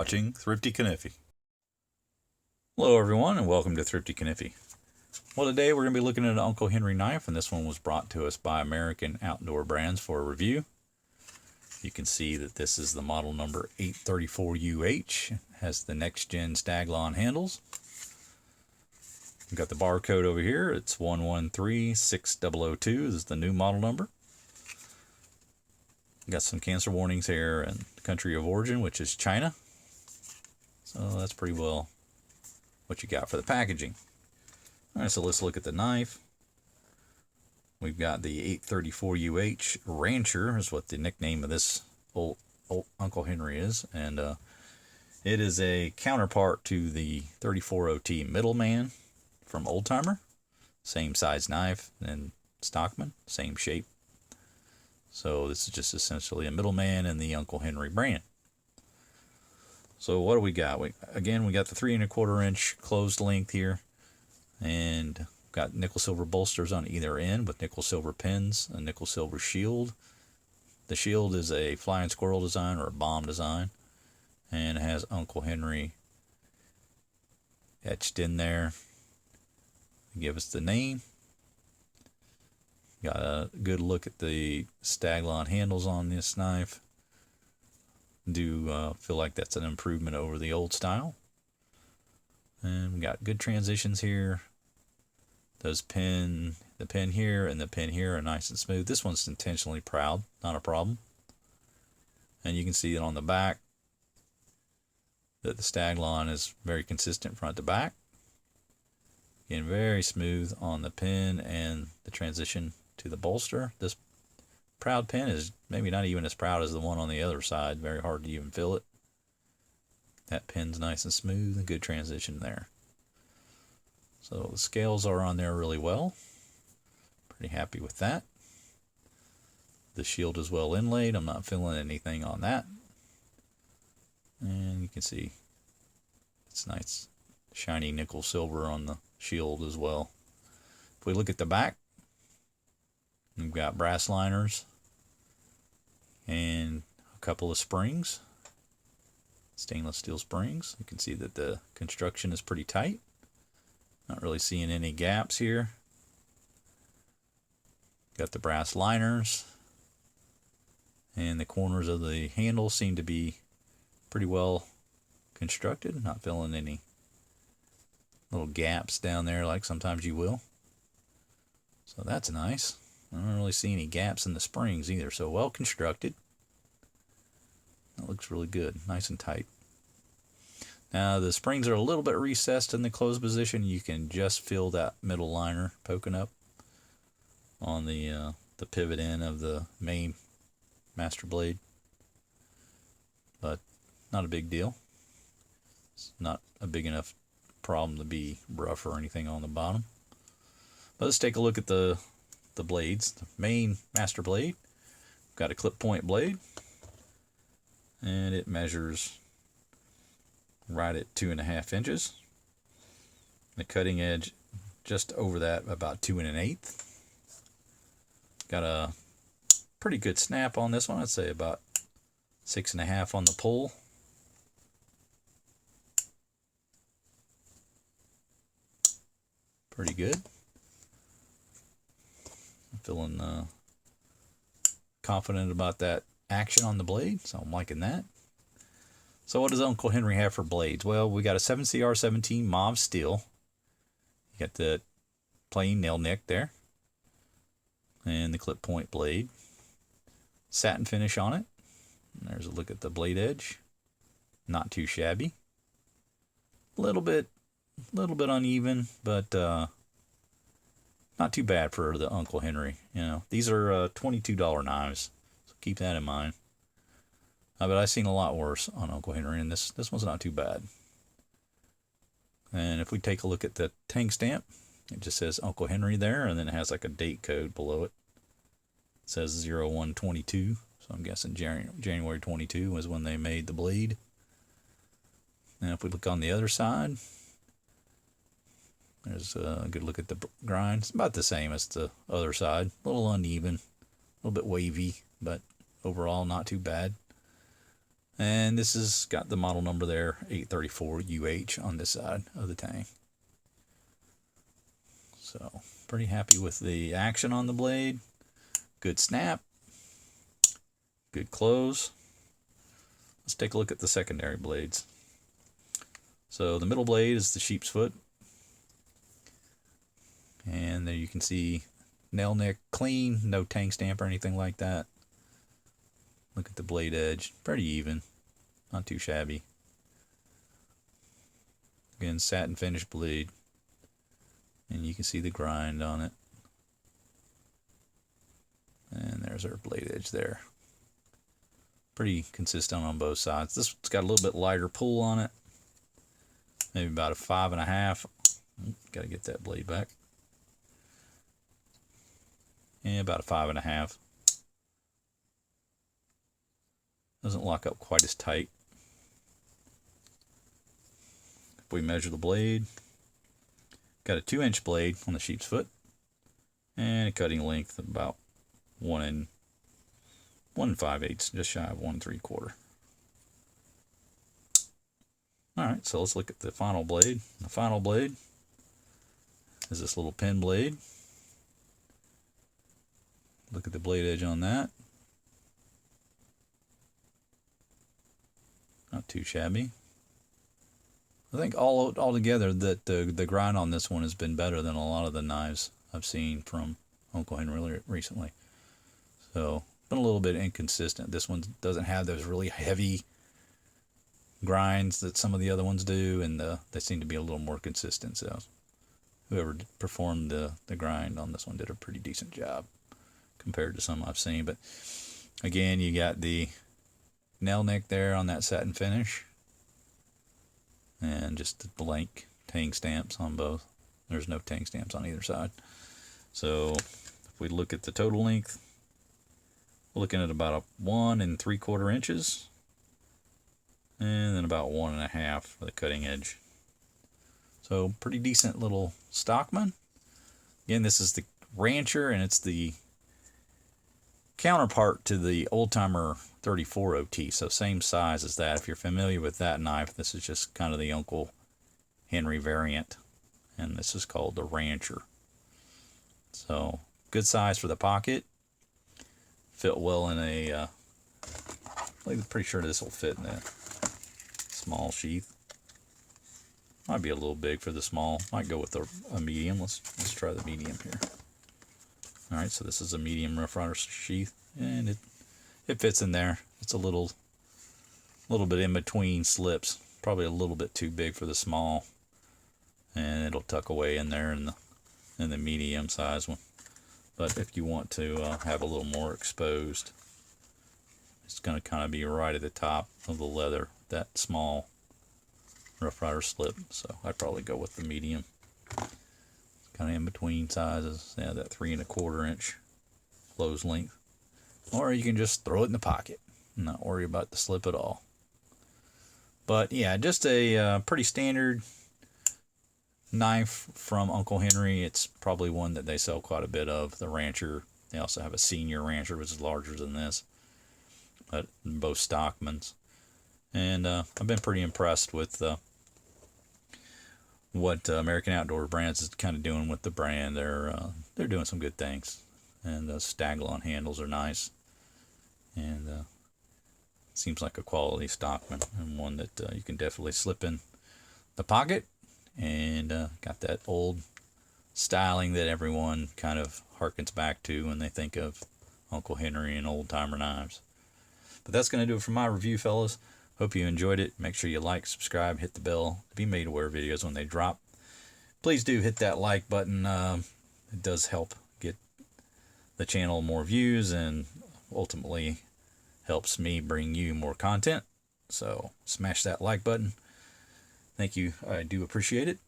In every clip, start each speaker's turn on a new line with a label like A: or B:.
A: watching Thrifty Kaniffy. Hello everyone and welcome to Thrifty Kaniffy. Well, today we're going to be looking at an Uncle Henry knife, and this one was brought to us by American Outdoor Brands for a review. You can see that this is the model number 834UH. Has the Next Gen Staglon handles. We've got the barcode over here. It's 113602. This is the new model number. Got some cancer warnings here and country of origin, which is China. So that's pretty well what you got for the packaging. All right, so let's look at the knife. We've got the 834UH Rancher is what the nickname of this old Uncle Henry is, and it is a counterpart to the 34OT Middleman from Oldtimer. Same size knife and Stockman, same shape. So this is just essentially a Middleman in the Uncle Henry brand. So what do we got? We got the 3 1/4 inch closed length here, and got nickel silver bolsters on either end with nickel silver pins, a nickel silver shield. The shield is a flying squirrel design or a bomb design, and it has Uncle Henry etched in there to give us the name. Got a good look at the Staglon handles on this knife. Do feel like that's an improvement over the old style. And we got good transitions here. The pin here and the pin here are nice and smooth. This one's intentionally proud, not a problem. And you can see it on the back that the Staglon is very consistent front to back. Again, very smooth on the pin and the transition to the bolster. This proud pin is maybe not even as proud as the one on the other side. Very hard to even feel it. That pin's nice and smooth, a good transition there. So the scales are on there really well. Pretty happy with that. The shield is well inlaid. I'm not feeling anything on that. And you can see it's nice shiny nickel silver on the shield as well. If we look at the back, we've got brass liners and a couple of springs, stainless steel springs. You can see that the construction is pretty tight. Not really seeing any gaps here. Got the brass liners, and the corners of the handle seem to be pretty well constructed. Not feeling any little gaps down there like sometimes you will. So that's nice. I don't really see any gaps in the springs either, so well constructed. That looks really good, nice and tight. Now the springs are a little bit recessed in the closed position. You can just feel that middle liner poking up on the pivot end of the main master blade, but not a big deal. It's not a big enough problem to be rough or anything on the bottom. But let's take a look at the blades. The main master blade, got a clip point blade, and it measures right at 2.5 inches. The cutting edge just over that, about 2 1/8. Got a pretty good snap on this one. I'd say about 6.5 on the pull. Pretty good. Feeling confident about that action on the blade, so I'm liking that. So what does Uncle Henry have for blades? Well, we got a 7CR17 mauve steel. You got the plain nail nick there, and the clip point blade. Satin finish on it. And there's a look at the blade edge. Not too shabby. A little bit uneven, but not too bad for the Uncle Henry. You know, these are $22 knives, so keep that in mind. But I've seen a lot worse on Uncle Henry, and this one's not too bad. And if we take a look at the tang stamp, it just says Uncle Henry there, and then it has like a date code below it. It says 0122, so I'm guessing January 22 was when they made the blade. And if we look on the other side, there's a good look at the grind. It's about the same as the other side. A little uneven, a little bit wavy, but overall not too bad. And this has got the model number there, 834UH on this side of the tang. So pretty happy with the action on the blade. Good snap. Good close. Let's take a look at the secondary blades. So the middle blade is the sheepsfoot. And there you can see nail neck clean, no tang stamp or anything like that. Look at the blade edge, pretty even, not too shabby. Again, satin finish blade, and you can see the grind on it. And there's our blade edge there. Pretty consistent on both sides. This one's got a little bit lighter pull on it, maybe about a 5.5. Got to get that blade back. And about a 5.5. Doesn't lock up quite as tight. If we measure the blade, got a 2-inch blade on the sheepsfoot, and a cutting length of about 1 5/8, just shy of 1 3/4. All right, so let's look at the final blade. The final blade is this little pin blade. Look at the blade edge on that. Not too shabby. I think all together that the grind on this one has been better than a lot of the knives I've seen from Uncle Henry recently. So, been a little bit inconsistent. This one doesn't have those really heavy grinds that some of the other ones do, and they seem to be a little more consistent. So, whoever performed the grind on this one did a pretty decent job compared to some I've seen. But again, you got the nail neck there on that satin finish, and just the blank tang stamps on both. There's no tang stamps on either side. So if we look at the total length, we're looking at about 1 3/4 inches, and then about 1.5 for the cutting edge. So pretty decent little Stockman. Again, this is the Rancher, and it's the counterpart to the Old Timer 34 OT, so same size as that. If you're familiar with that knife, this is just kind of the Uncle Henry variant, and this is called the Rancher. So good size for the pocket. Fit well in a I'm pretty sure this will fit in a small sheath. Might be a little big for the small. Might go with a medium. Let's try the medium here. All right, so this is a medium Rough Rider sheath, and it fits in there. It's a little bit in between slips, probably a little bit too big for the small, and it'll tuck away in there in the medium size one. But if you want to have a little more exposed, it's going to kind of be right at the top of the leather, that small Rough Rider slip. So I'd probably go with the medium. Kind of in between sizes. Yeah, that 3 1/4 inch close length. Or you can just throw it in the pocket and not worry about the slip at all. But yeah, just a pretty standard knife from Uncle Henry. It's probably one that they sell quite a bit of. The Rancher. They also have a senior Rancher, which is larger than this. But both Stockmans. And I've been pretty impressed with what American Outdoor Brands is kind of doing with the brand. They're doing some good things, and the Staglon handles are nice, and seems like a quality Stockman, and one that you can definitely slip in the pocket, and got that old styling that everyone kind of harkens back to when they think of Uncle Henry and old timer knives. But that's going to do it for my review, fellas. Hope you enjoyed it. Make sure you like, subscribe, hit the bell to be made aware of videos when they drop. Please do hit that like button. It does help get the channel more views, and ultimately helps me bring you more content. So smash that like button. Thank you. I do appreciate it.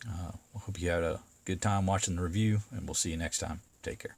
A: Hope you had a good time watching the review, and we'll see you next time. Take care.